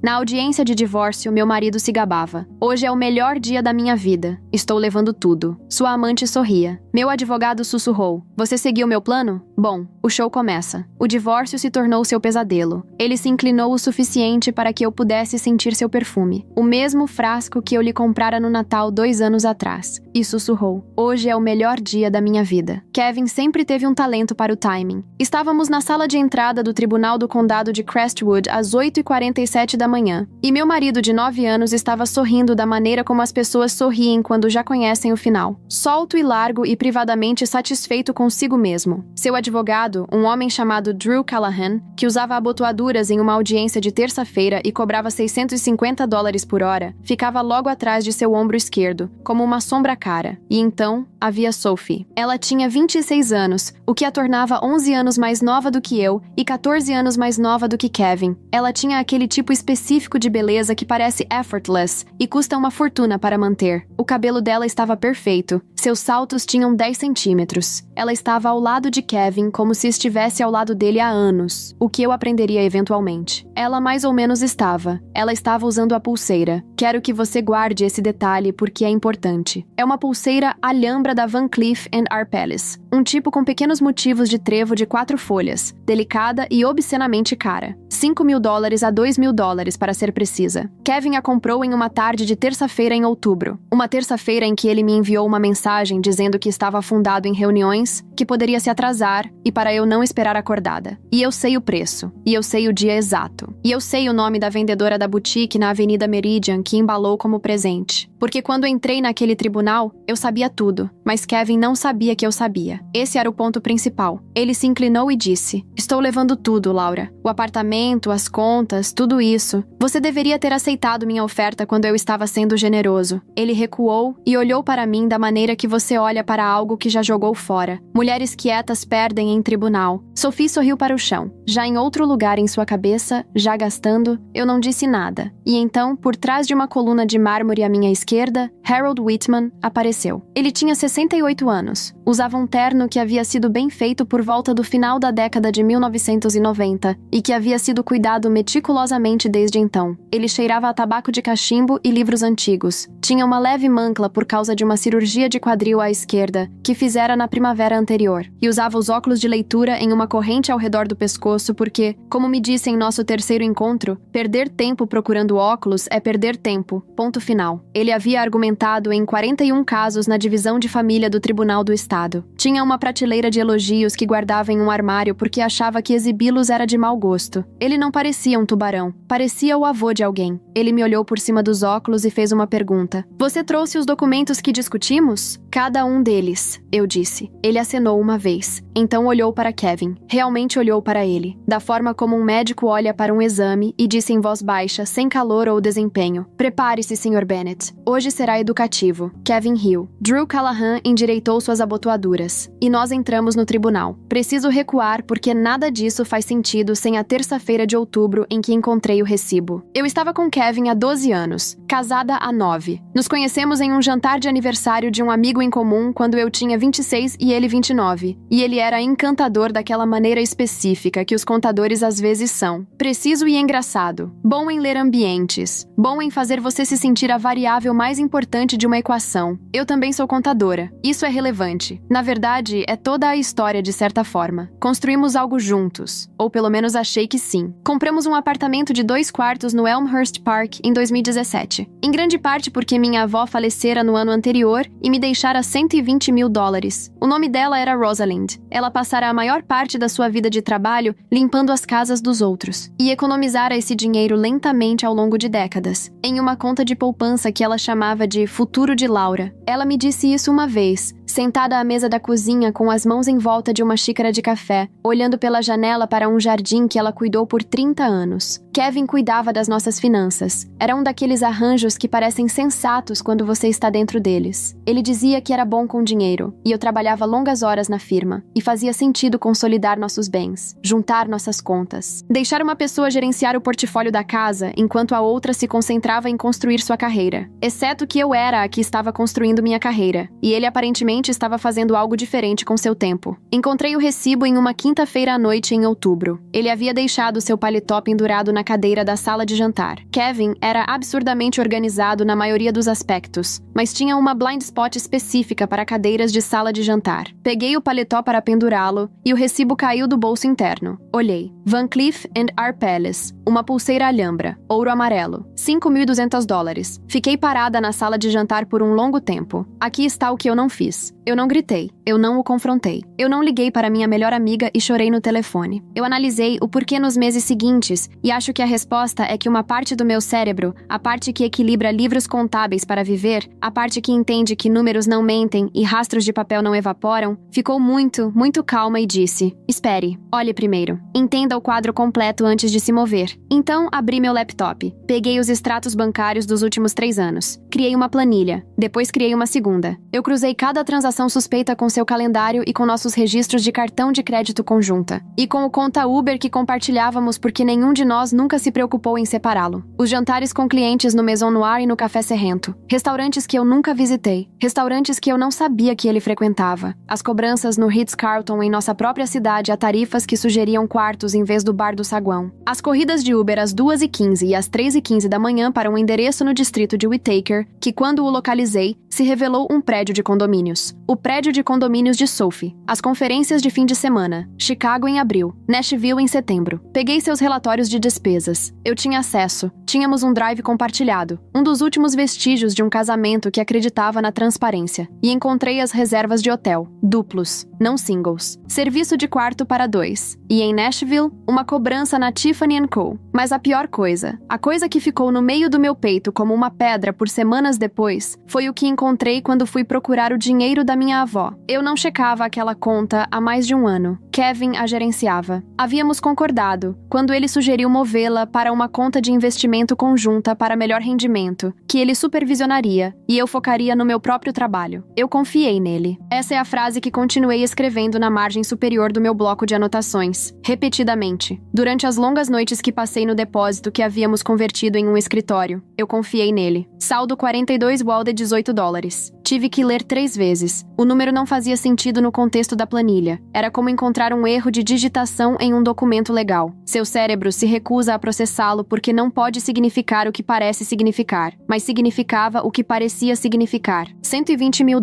Na audiência de divórcio, meu marido se gabava. Hoje é o melhor dia da minha vida. Estou levando tudo. Sua amante sorria. Meu advogado sussurrou. Você seguiu meu plano? Bom, o show começa. O divórcio se tornou seu pesadelo. Ele se inclinou o suficiente para que eu pudesse sentir seu perfume. O mesmo frasco que eu lhe comprara no Natal 2 anos atrás. E sussurrou. Hoje é o melhor dia da minha vida. Kevin sempre teve um talento para o timing. Estávamos na sala de entrada do Tribunal do Condado de Crestwood às 8h47 da manhã. E meu marido de 9 anos estava sorrindo da maneira como as pessoas sorriem quando já conhecem o final. Solto e largo e privadamente satisfeito consigo mesmo. Seu advogado, um homem chamado Drew Callahan, que usava abotoaduras em uma audiência de terça-feira e cobrava $650 por hora, ficava logo atrás de seu ombro esquerdo, como uma sombra cara. E então, havia Sophie. Ela tinha 26 anos, o que a tornava 11 anos mais nova do que eu e 14 anos mais nova do que Kevin. Ela tinha aquele tipo específico de beleza que parece effortless e custa uma fortuna para manter. O cabelo dela estava perfeito. Seus saltos tinham 10 centímetros. Ela estava ao lado de Kevin como se estivesse ao lado dele há anos, o que eu aprenderia eventualmente. Ela mais ou menos estava. Ela estava usando a pulseira. Quero que você guarde esse detalhe porque é importante. É uma pulseira alhambra da Van Cleef & Arpels, um tipo com pequenos motivos de trevo de 4 folhas, delicada e obscenamente cara. $5.000 a $2.000 para ser precisa. Kevin a comprou em uma tarde de terça-feira em outubro. Uma terça-feira em que ele me enviou uma mensagem dizendo que estava afundado em reuniões, que poderia se atrasar e para eu não esperar acordada. E eu sei o preço. E eu sei o dia exato. E eu sei o nome da vendedora da boutique na Avenida Meridian que embalou como presente. Porque quando entrei naquele tribunal, eu sabia tudo, mas Kevin não sabia que eu sabia. Esse era o ponto principal. Ele se inclinou e disse: Estou levando tudo, Laura. O apartamento, as contas, tudo isso. Você deveria ter aceitado minha oferta quando eu estava sendo generoso. Ele recuou e olhou para mim da maneira que você olha para algo que já jogou fora. Mulheres quietas perdem em tribunal. Sophie sorriu para o chão. Já em outro lugar em sua cabeça, já gastando, eu não disse nada. E então, por trás de uma coluna de mármore à minha esquerda, Harold Whitman apareceu. Ele tinha 68 anos. Usava um terno que havia sido bem feito por volta do final da década de 1990 e que havia sido cuidado meticulosamente desde então. Ele cheirava a tabaco de cachimbo e livros antigos. Tinha uma leve mancla por causa de uma cirurgia de quadril à esquerda, que fizera na primavera anterior. E usava os óculos de leitura em uma corrente ao redor do pescoço porque, como me disse em nosso terceiro encontro, perder tempo procurando óculos é perder tempo. Ponto final. Ele havia argumentado em 41 casos na divisão de família do Tribunal do Estado. Tinha uma prateleira de elogios que guardava em um armário porque achava que exibi-los era de mau gosto. Ele não parecia um tubarão. Parecia o avô de alguém. Ele me olhou por cima dos óculos e fez uma pergunta. Você trouxe os documentos que discutimos? Cada um deles, eu disse. Ele acenou uma vez. Então olhou para Kevin. Realmente olhou para ele. Da forma como um médico olha para um exame e disse em voz baixa, sem calor ou desempenho. Prepare-se, Sr. Bennett. Hoje será educativo. Kevin riu. Drew Callahan endireitou suas abotoaduras. E nós entramos no tribunal. Preciso recuar porque nada disso faz sentido sem a terça-feira de outubro em que encontrei o recibo. Eu estava com Kevin há 12 anos, casada há 9. Nos conhecemos em um jantar de aniversário de um amigo em comum quando eu tinha 26 e ele 29. E ele era encantador daquela maneira específica que os contadores às vezes são. Preciso e engraçado. Bom em ler ambientes. Bom em fazer você se sentir a variável mais importante de uma equação. Eu também sou contadora. Isso é relevante. Na verdade, é toda a história de certa forma. Construímos algo juntos. Ou pelo menos achei que sim. Compramos um apartamento de 2 quartos no Elmhurst Park em 2017. Em grande parte porque minha avó falecera no ano anterior e me deixara $120.000. O nome dela era Rosalind. Ela passara a maior parte da sua vida de trabalho limpando as casas dos outros. E economizara esse dinheiro lentamente ao longo de décadas, em uma conta de poupança que ela chamava de Futuro de Laura. Ela me disse isso uma vez, sentada à mesa da cozinha com as mãos em volta de uma xícara de café, olhando pela janela para um jardim que ela cuidou por 30 anos. Kevin cuidava das nossas finanças. Era um daqueles arranjos que parecem sensatos quando você está dentro deles. Ele dizia que era bom com dinheiro, e eu trabalhava longas horas na firma, e fazia sentido consolidar nossos bens, juntar nossas contas. Deixar uma pessoa gerenciar o portfólio da casa, enquanto a outra se concentrava em construir sua carreira. Exceto que eu era a que estava construindo minha carreira, e ele aparentemente claramente estava fazendo algo diferente com seu tempo. Encontrei o recibo em uma quinta-feira à noite em outubro. Ele havia deixado seu paletó pendurado na cadeira da sala de jantar. Kevin era absurdamente organizado na maioria dos aspectos, mas tinha uma blind spot específica para cadeiras de sala de jantar. Peguei o paletó para pendurá-lo e o recibo caiu do bolso interno. Olhei. Van Cleef & Arpels, uma pulseira alhambra, ouro amarelo, $5.200. Fiquei parada na sala de jantar por um longo tempo. Aqui está o que eu não fiz. Eu não gritei. Eu não o confrontei. Eu não liguei para minha melhor amiga e chorei no telefone. Eu analisei o porquê nos meses seguintes e acho que a resposta é que uma parte do meu cérebro, a parte que equilibra livros contábeis para viver, a parte que entende que números não mentem e rastros de papel não evaporam, ficou muito, muito calma e disse: espere, olhe primeiro. Entenda o quadro completo antes de se mover. Então, abri meu laptop. Peguei os extratos bancários dos últimos 3 anos. Criei uma planilha. Depois criei uma segunda. Eu cruzei cada transação suspeita com seu calendário e com nossos registros de cartão de crédito conjunta. E com o conta Uber que compartilhávamos porque nenhum de nós nunca se preocupou em separá-lo. Os jantares com clientes no Maison Noir e no Café Serrento. Restaurantes que eu nunca visitei. Restaurantes que eu não sabia que ele frequentava. As cobranças no Ritz-Carlton em nossa própria cidade a tarifas que sugeriam quartos em vez do bar do saguão. As corridas de Uber às 2h15 e às 3h15 da manhã para um endereço no distrito de Whittaker, que quando o localizei, se revelou um prédio de condomínios. O prédio de condomínios de Sophie. As conferências de fim de semana. Chicago em abril. Nashville em setembro. Peguei seus relatórios de despesas. Eu tinha acesso. Tínhamos um drive compartilhado. Um dos últimos vestígios de um casamento que acreditava na transparência. E encontrei as reservas de hotel. Duplos. Não singles. Serviço de quarto para 2. E em Nashville, uma cobrança na Tiffany & Co. Mas a pior coisa, a coisa que ficou no meio do meu peito como uma pedra por semanas depois, foi o que encontrei quando fui procurar o dinheiro da minha avó. Eu não checava aquela conta há mais de um ano. Kevin a gerenciava. Havíamos concordado, quando ele sugeriu movê-la para uma conta de investimento conjunta para melhor rendimento, que ele supervisionaria, e eu focaria no meu próprio trabalho. Eu confiei nele. Essa é a frase que continuei escrevendo na margem superior do meu bloco de anotações, repetidamente, durante as longas noites que passei no depósito que havíamos convertido em um escritório. Eu confiei nele. Saldo 42 USD $18. Tive que ler 3 vezes. O número não fazia sentido no contexto da planilha. Era como encontrar um erro de digitação em um documento legal. Seu cérebro se recusa a processá-lo porque não pode significar o que parece significar, mas significava o que parecia significar. $120 mil.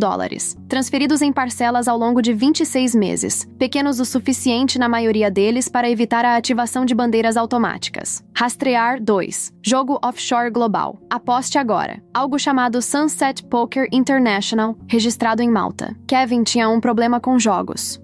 Transferidos em parcelas ao longo de 26 meses. Pequenos o suficiente na maioria deles para evitar a ativação de bandeiras automáticas. Rastrear 2. Jogo offshore global. Aposte agora. Algo chamado Sunset Poker International, registrado em Malta. Kevin tinha um problema com jogos.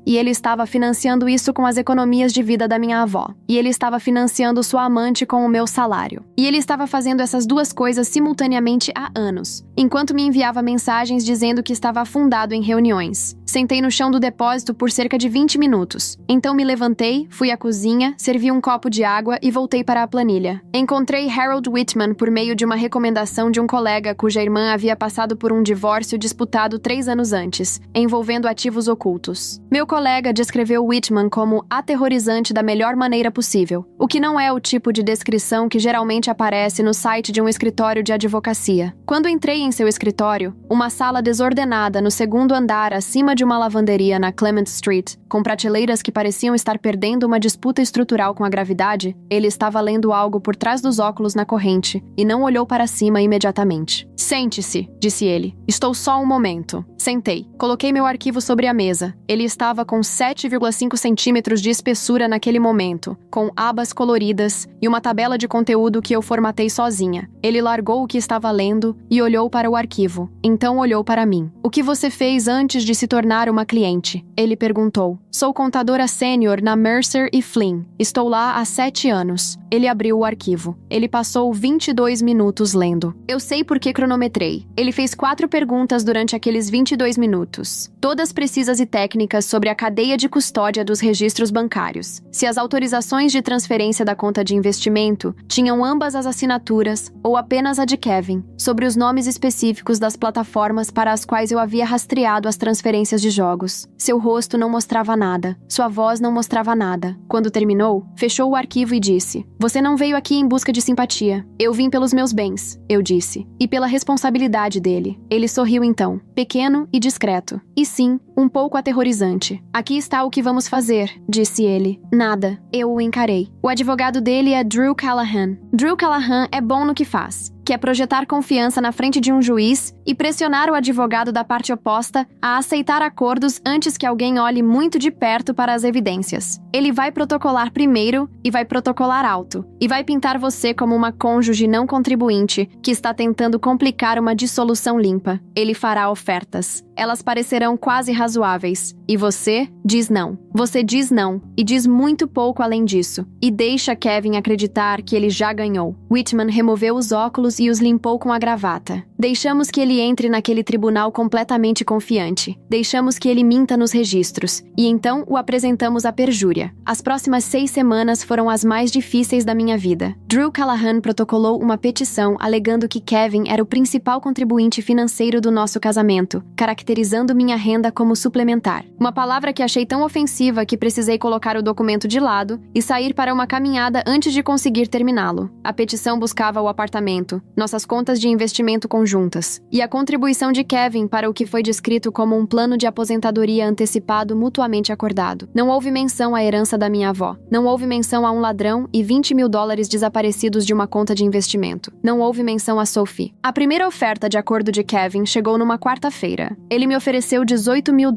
E ele estava financiando isso com as economias de vida da minha avó. E ele estava financiando sua amante com o meu salário. E ele estava fazendo essas duas coisas simultaneamente há anos, enquanto me enviava mensagens dizendo que estava afundado em reuniões. Sentei no chão do depósito por cerca de 20 minutos. Então me levantei, fui à cozinha, servi um copo de água e voltei para a planilha. Encontrei Harold Whitman por meio de uma recomendação de um colega cuja irmã havia passado por um divórcio disputado 3 anos antes, envolvendo ativos ocultos. Meu colega descreveu Whitman como aterrorizante da melhor maneira possível, o que não é o tipo de descrição que geralmente aparece no site de um escritório de advocacia. Quando entrei em seu escritório, uma sala desordenada no 2º andar acima de uma lavanderia na Clement Street, com prateleiras que pareciam estar perdendo uma disputa estrutural com a gravidade, ele estava lendo algo por trás dos óculos na corrente e não olhou para cima imediatamente. Sente-se, disse ele. Estou só um momento. Sentei. Coloquei meu arquivo sobre a mesa. Ele estava com 7,5 centímetros de espessura naquele momento, com abas coloridas e uma tabela de conteúdo que eu formatei sozinha. Ele largou o que estava lendo e olhou para o arquivo. Então olhou para mim. O que você fez antes de se tornar uma cliente? Ele perguntou. Sou contadora sênior na Mercer e Flynn. Estou lá há 7 anos. Ele abriu o arquivo. Ele passou 22 minutos lendo. Eu sei por que cronometrei. Ele fez 4 perguntas durante aqueles 22 minutos. Todas precisas e técnicas sobre a cadeia de custódia dos registros bancários. Se as autorizações de transferência da conta de investimento tinham ambas as assinaturas ou apenas a de Kevin, sobre os nomes específicos das plataformas para as quais eu havia rastreado as transferências fichas de jogos. Seu rosto não mostrava nada. Sua voz não mostrava nada. Quando terminou, fechou o arquivo e disse: "Você não veio aqui em busca de simpatia. Eu vim pelos meus bens", eu disse. "E pela responsabilidade dele." Ele sorriu então, pequeno e discreto. E sim, um pouco aterrorizante. "Aqui está o que vamos fazer", disse ele. "Nada." Eu o encarei. O advogado dele é Drew Callahan. Drew Callahan é bom no que faz, que é projetar confiança na frente de um juiz e pressionar o advogado da parte oposta a aceitar acordos antes que alguém olhe muito de perto para as evidências. Ele vai protocolar primeiro e vai protocolar alto, e vai pintar você como uma cônjuge não contribuinte que está tentando complicar uma dissolução limpa. Ele fará ofertas. Elas parecerão quase razoáveis. E você diz não. Você diz não, e diz muito pouco além disso, e deixa Kevin acreditar que ele já ganhou. Whitman removeu os óculos e os limpou com a gravata. Deixamos que ele entre naquele tribunal completamente confiante. Deixamos que ele minta nos registros. E então o apresentamos à perjúria. As próximas 6 semanas foram as mais difíceis da minha vida. Drew Callahan protocolou uma petição alegando que Kevin era o principal contribuinte financeiro do nosso casamento, caracterizando minha renda como suplementar. Uma palavra que achei tão ofensiva que precisei colocar o documento de lado e sair para uma caminhada antes de conseguir terminá-lo. A petição buscava o apartamento, nossas contas de investimento conjuntas, e a contribuição de Kevin para o que foi descrito como um plano de aposentadoria antecipado mutuamente acordado. Não houve menção à herança da minha avó. Não houve menção a um ladrão e $20 mil desaparecidos de uma conta de investimento. Não houve menção a Sophie. A primeira oferta de acordo de Kevin chegou numa quarta-feira. Ele me ofereceu $18 mil,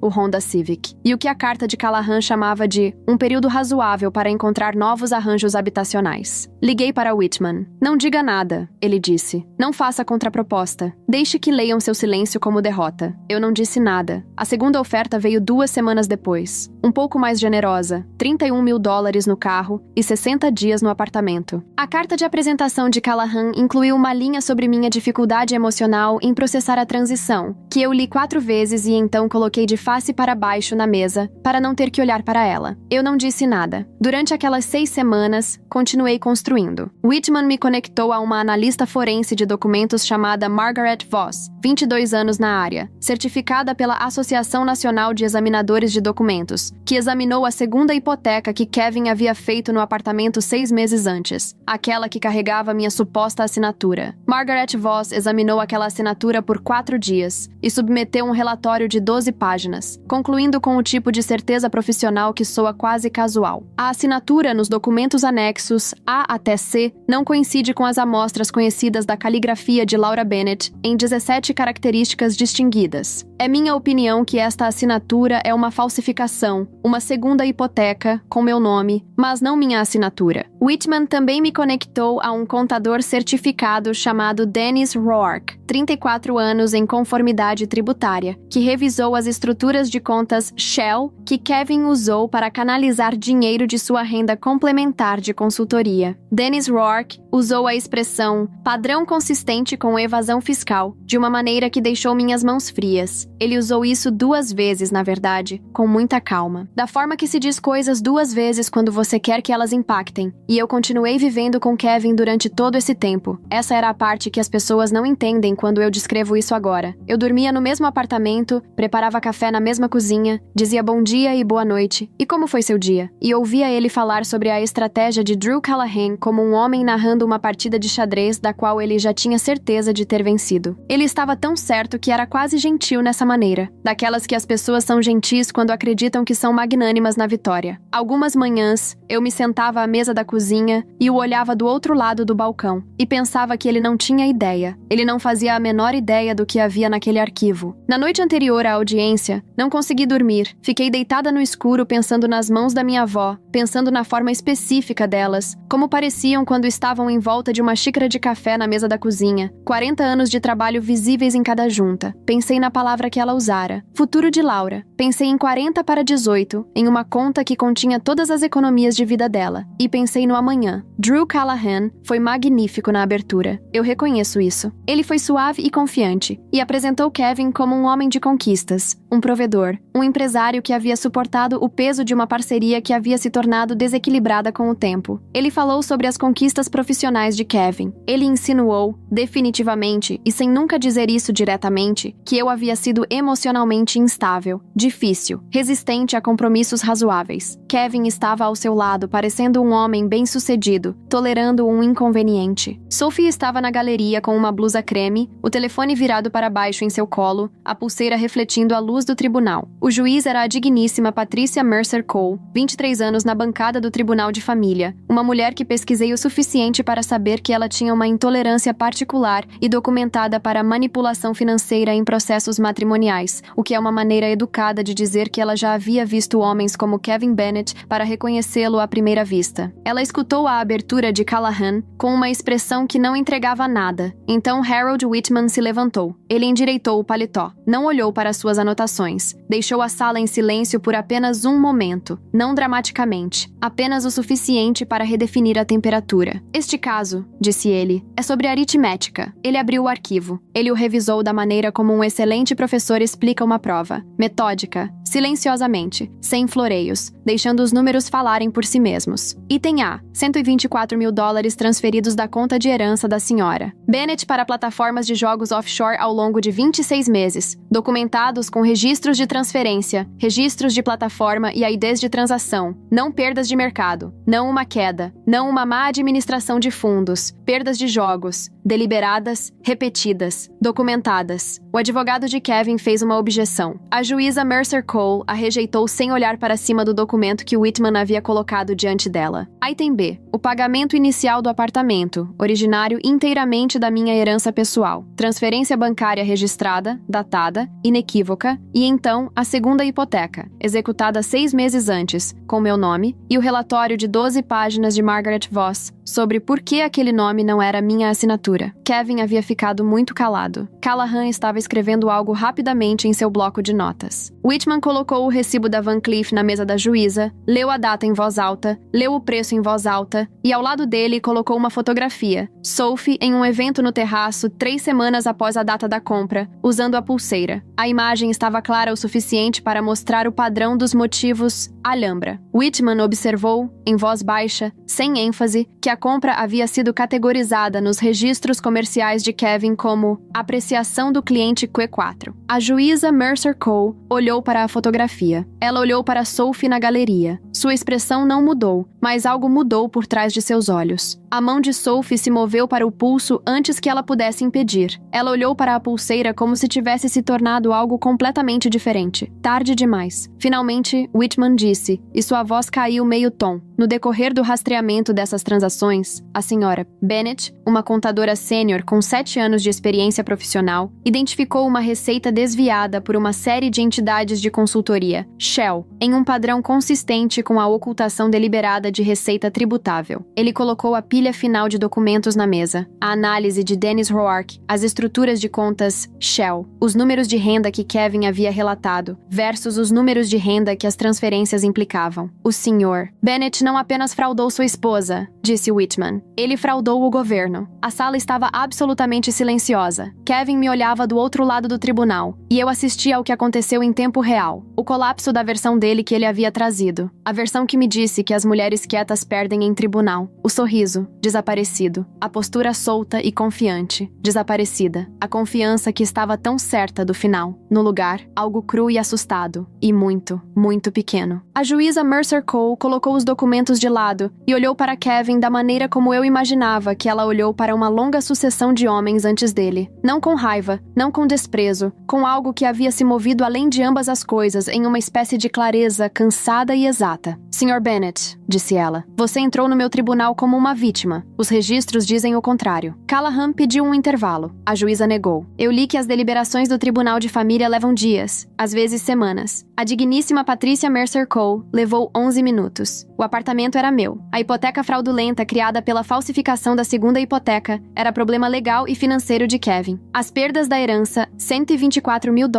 o Honda Civic, e o que a carta de Callahan chamava de um período razoável para encontrar novos arranjos habitacionais. Liguei para Whitman. "Não diga nada", ele disse. "Não faça contraproposta. Deixe que leiam seu silêncio como derrota." Eu não disse nada. A segunda oferta veio 2 semanas depois. Um pouco mais generosa. $31 mil no carro e 60 dias no apartamento. A carta de apresentação de Callahan incluiu uma linha sobre minha dificuldade emocional em processar a transição, que eu li 4 vezes e então coloquei de face para baixo na mesa, para não ter que olhar para ela. Eu não disse nada. Durante aquelas 6 semanas, continuei construindo. Whitman me conectou a uma analista forense de documentos chamada Margaret Voss, 22 anos na área, certificada pela Associação Nacional de Examinadores de Documentos, que examinou a segunda hipoteca que Kevin havia feito no apartamento 6 meses antes, aquela que carregava minha suposta assinatura. Margaret Voss examinou aquela assinatura por 4 dias e submeteu um relatório de 12 páginas, concluindo com o tipo de certeza profissional que soa quase casual. A assinatura nos documentos anexos A até C não coincide com as amostras conhecidas da caligrafia de Laura Bennett em 17 características distinguidas. É minha opinião que esta assinatura é uma falsificação, uma segunda hipoteca, com meu nome, mas não minha assinatura. Whitman também me conectou a um contador certificado chamado Dennis Roark, 34 anos em conformidade tributária, que revisou as estruturas de contas Shell que Kevin usou para canalizar dinheiro de sua renda complementar de consultoria. Dennis Roark usou a expressão padrão consistente com evasão fiscal de uma maneira que deixou minhas mãos frias. Ele usou isso 2 vezes, na verdade, com muita calma. Da forma que se diz coisas 2 vezes quando você quer que elas impactem. E eu continuei vivendo com Kevin durante todo esse tempo. Essa era a parte que as pessoas não entendem quando eu descrevo isso agora. Eu dormia no mesmo apartamento, preparava café na mesma cozinha, dizia bom dia e boa noite. E como foi seu dia? E ouvia ele falar sobre a estratégia de Drew Callahan como um homem narrando uma partida de xadrez da qual ele já tinha certeza de ter vencido. Ele estava tão certo que era quase gentil nessa maneira, daquelas que as pessoas são gentis quando acreditam que são magnânimas na vitória. Algumas manhãs, eu me sentava à mesa da cozinha e o olhava do outro lado do balcão, e pensava que ele não tinha ideia. Ele não fazia a menor ideia do que havia naquele arquivo. Na noite anterior à audiência, não consegui dormir. Fiquei deitada no escuro pensando nas mãos da minha avó, pensando na forma específica delas, como pareciam quando estavam em volta de uma xícara de café na mesa da cozinha. 40 anos de trabalho visíveis em cada junta. Pensei na palavra que ela usara. Futuro de Laura. Pensei em 40 para 18, em uma conta que continha todas as economias de vida dela. E pensei no amanhã. Drew Callahan foi magnífico na abertura. Eu reconheço isso. Ele foi suave e confiante, e apresentou Kevin como um homem de conquistas, um provedor, um empresário que havia suportado o peso de uma parceria que havia se tornado desequilibrada com o tempo. Ele falou sobre as conquistas profissionais de Kevin. Ele insinuou, definitivamente, e sem nunca dizer dizer isso diretamente, que eu havia sido emocionalmente instável, difícil, resistente a compromissos razoáveis. Kevin estava ao seu lado, parecendo um homem bem-sucedido, tolerando um inconveniente. Sophie estava na galeria com uma blusa creme, o telefone virado para baixo em seu colo, a pulseira refletindo a luz do tribunal. O juiz era a digníssima Patricia Mercer Cole, 23 anos na bancada do Tribunal de Família, uma mulher que pesquisei o suficiente para saber que ela tinha uma intolerância particular e documentada para manipulação financeira em processos matrimoniais, o que é uma maneira educada de dizer que ela já havia visto homens como Kevin Bennett para reconhecê-lo à primeira vista. Ela escutou a abertura de Callahan com uma expressão que não entregava nada. Então Harold Whitman se levantou. Ele endireitou o paletó. Não olhou para suas anotações. Deixou a sala em silêncio por apenas um momento. Não dramaticamente. Apenas o suficiente para redefinir a temperatura. Este caso, disse ele, é sobre aritmética. Ele abriu o arquivo. Ele o revisou da maneira como um excelente professor explica uma prova. Metódica, silenciosamente, sem floreios, deixando os números falarem por si mesmos. Item A, $124 mil transferidos da conta de herança da senhora Bennett para plataformas de jogos offshore ao longo de 26 meses, documentados com registros de transferência, registros de plataforma e IDs de transação, não perdas de mercado, não uma queda, não uma má administração de fundos, perdas de jogos, deliberadas, repetidas, documentadas. O advogado de Kevin fez uma objeção. A juíza Mercer Cole a rejeitou sem olhar para cima do documento que Whitman havia colocado diante dela. Item B. O pagamento inicial do apartamento, originário inteiramente da minha herança pessoal. Transferência bancária registrada, datada, inequívoca, e então a segunda hipoteca, executada 6 meses antes, com meu nome, e o relatório de 12 páginas de Margaret Voss sobre por que aquele nome não era minha assinatura. Kevin havia ficado muito calado. Callahan estava escrevendo algo rapidamente em seu bloco de notas. Whitman colocou o recibo da Van Cleef na mesa da juíza, leu a data em voz alta, leu o preço em voz alta e ao lado dele colocou uma fotografia. Sophie em um evento no terraço 3 semanas após a data da compra, usando a pulseira. A imagem estava clara o suficiente para mostrar o padrão dos motivos Alhambra. Whitman observou, em voz baixa, sem ênfase, que a compra havia sido categorizada nos registros comerciais de Kevin como apreciação do cliente Q4. A juíza Mercer Cole olhou para a fotografia. Ela olhou para Sophie na galeria. Sua expressão não mudou, mas algo mudou por trás de seus olhos. A mão de Sophie se moveu para o pulso antes que ela pudesse impedir. Ela olhou para a pulseira como se tivesse se tornado algo completamente diferente. Tarde demais. Finalmente, Whitman disse, e sua voz caiu meio tom. No decorrer do rastreamento dessas transações, a senhora Bennett, uma contadora sênior com 7 anos de experiência profissional, identificou uma receita desviada por uma série de entidades de consultoria, Shell, em um padrão consistente com a ocultação deliberada de receita tributável. Ele colocou a pilha final de documentos na mesa, a análise de Dennis Roark, as estruturas de contas Shell, os números de renda que Kevin havia relatado, versus os números de renda que as transferências implicavam. O senhor Bennett não apenas fraudou sua esposa, disse Whitman. Ele fraudou o governo. A sala estava absolutamente silenciosa. Kevin me olhava do outro lado do tribunal, e eu assistia ao que aconteceu em tempo real. O colapso da versão dele que ele havia trazido. A versão que me disse que as mulheres quietas perdem em tribunal. O sorriso, desaparecido. A postura solta e confiante, desaparecida. A confiança que estava tão certa do final. No lugar, algo cru e assustado. E muito, muito pequeno. A juíza Mercer Cole colocou os documentos de lado e olhou para Kevin da maneira como eu imaginava que ela olhou para uma longa sucessão de homens antes dele. Não com raiva, não com desprezo, com algo que havia se movido além de ambas as coisas em uma espécie de clareza cansada e exata. Sr. Bennett, disse ela, você entrou no meu tribunal como uma vítima. Os registros dizem o contrário. Callahan pediu um intervalo. A juíza negou. Eu li que as deliberações do Tribunal de Família levam dias, às vezes semanas. A digníssima Patricia Mercer Cole levou 11 minutos. O apartamento era meu. A hipoteca fraudulenta criada pela falsificação da segunda hipoteca era problema legal e financeiro de Kevin. As perdas da herança, $124 mil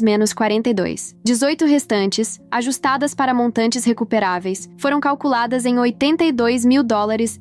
menos 42. 18 restantes, ajustadas para montantes recuperáveis, foram calculadas em $82 mil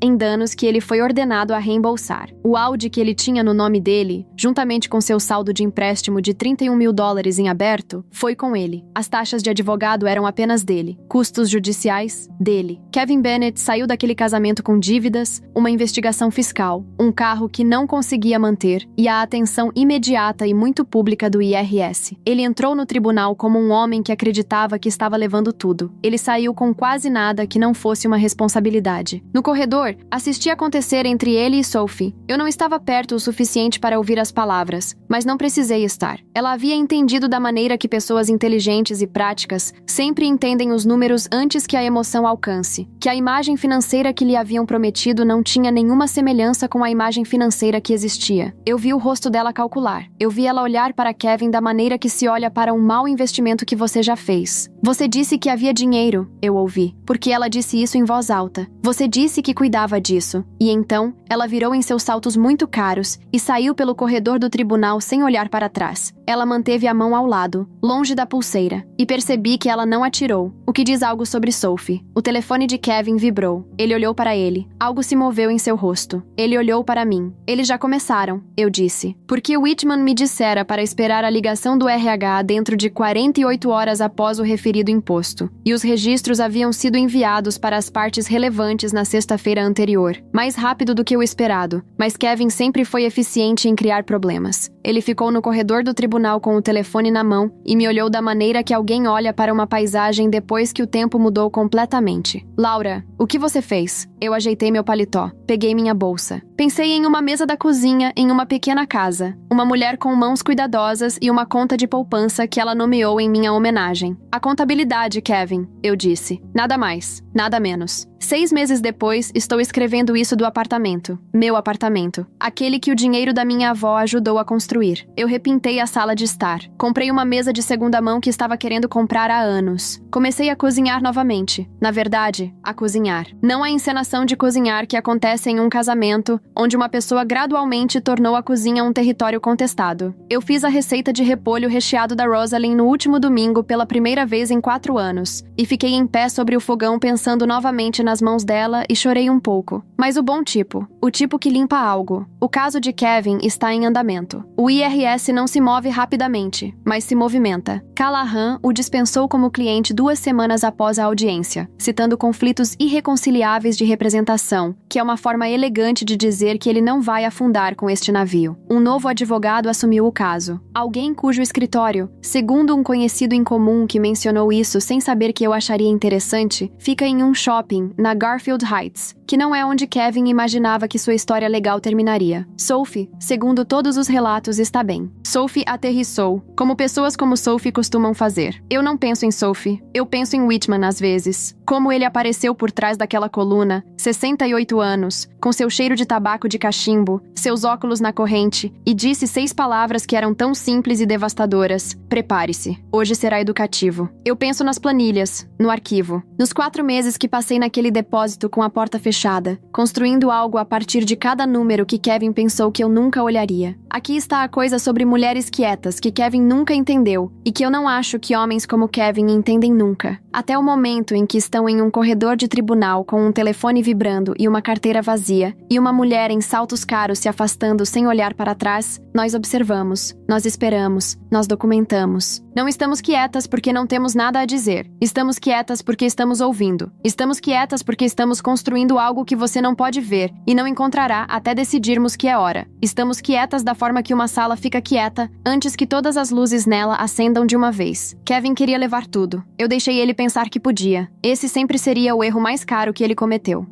em danos que ele foi ordenado a reembolsar. O Audi que ele tinha no nome dele, juntamente com seu saldo de empréstimo de $31 mil em aberto, foi com ele. As taxas de advogado eram apenas dele. Custos judiciais, dele. Kevin Bennett saiu daquele casamento com com dívidas, uma investigação fiscal, um carro que não conseguia manter e a atenção imediata e muito pública do IRS. Ele entrou no tribunal como um homem que acreditava que estava levando tudo. Ele saiu com quase nada que não fosse uma responsabilidade. No corredor, assisti acontecer entre ele e Sophie. Eu não estava perto o suficiente para ouvir as palavras, mas não precisei estar. Ela havia entendido da maneira que pessoas inteligentes e práticas sempre entendem os números antes que a emoção alcance, que a imagem financeira que lhe haviam prometido não tinha nenhuma semelhança com a imagem financeira que existia. Eu vi o rosto dela calcular. Eu vi ela olhar para Kevin da maneira que se olha para um mau investimento que você já fez. Você disse que havia dinheiro, eu ouvi, porque ela disse isso em voz alta. Você disse que cuidava disso. E então, ela virou em seus saltos muito caros e saiu pelo corredor do tribunal sem olhar para trás. Ela manteve a mão ao lado, longe da pulseira, e percebi que ela não atirou, o que diz algo sobre Sophie. O telefone de Kevin vibrou. Ele olhou para ele. Algo se moveu em seu rosto. Ele olhou para mim. Eles já começaram, eu disse. Porque Whitman me dissera para esperar a ligação do RH dentro de 48 horas após o referido imposto. E os registros haviam sido enviados para as partes relevantes na sexta-feira anterior. Mais rápido do que o esperado, mas Kevin sempre foi eficiente em criar problemas. Ele ficou no corredor do tribunal com o telefone na mão e me olhou da maneira que alguém olha para uma paisagem depois que o tempo mudou completamente. Laura, o que você fez? Eu ajeitei meu paletó. Peguei minha bolsa. Pensei em uma mesa da cozinha em uma pequena casa. Uma mulher com mãos cuidadosas e uma conta de poupança que ela nomeou em minha homenagem. A contabilidade, Kevin, eu disse. Nada mais, nada menos. 6 meses depois, estou escrevendo isso do apartamento. Meu apartamento. Aquele que o dinheiro da minha avó ajudou a construir. Eu repintei a sala de estar. Comprei uma mesa de segunda mão que estava querendo comprar há anos. Comecei a cozinhar novamente. Na verdade, a cozinhar. Não a encenação de cozinhar que acontece em um casamento, onde uma pessoa gradualmente tornou a cozinha um território contestado. Eu fiz a receita de repolho recheado da Rosalind no último domingo pela primeira vez em 4 anos. E fiquei em pé sobre o fogão pensando novamente nas mãos dela e chorei um pouco. Mas o bom tipo. O tipo que limpa algo. O caso de Kevin está em andamento. O IRS não se move rapidamente, mas se movimenta. Callahan o dispensou como cliente 2 semanas após a audiência, citando conflitos irreconciliáveis de representação, que é uma forma elegante de dizer que ele não vai afundar com este navio. Um novo advogado assumiu o caso. Alguém cujo escritório, segundo um conhecido em comum que mencionou isso sem saber que eu acharia interessante, fica em um shopping na Garfield Heights, que não é onde Kevin imaginava que sua história legal terminaria. Sophie, segundo todos os relatos, está bem. Sophie aterrissou, como pessoas como Sophie costumam fazer. Eu não penso em Sophie, eu penso em Whitman às vezes. Como ele apareceu por trás daquela coluna, 68 anos, com seu cheiro de tabaco de cachimbo, seus óculos na corrente, e disse 6 palavras que eram tão simples e devastadoras. Prepare-se, hoje será educativo. Eu penso nas planilhas, no arquivo, nos 4 meses que passei naquele depósito com a porta fechada, construindo algo a partir de cada número que Kevin pensou que eu nunca olharia. Aqui está a coisa sobre mulheres quietas que Kevin nunca entendeu e que eu não acho que homens como Kevin entendem nunca. Até o momento em que estão em um corredor de tribunal com um telefone vibrando e uma carteira vazia, e uma mulher em saltos caros se afastando sem olhar para trás, nós observamos, nós esperamos, nós documentamos. Não estamos quietas porque não temos nada a dizer. Estamos quietas porque estamos ouvindo. Estamos quietas porque estamos construindo algo que você não pode ver e não encontrará até decidirmos que é hora. Estamos quietas da forma que uma sala fica quieta antes que todas as luzes nela acendam de uma vez. Kevin queria levar tudo. Eu deixei ele pensar que podia. Esse sempre seria o erro mais caro que ele cometeu.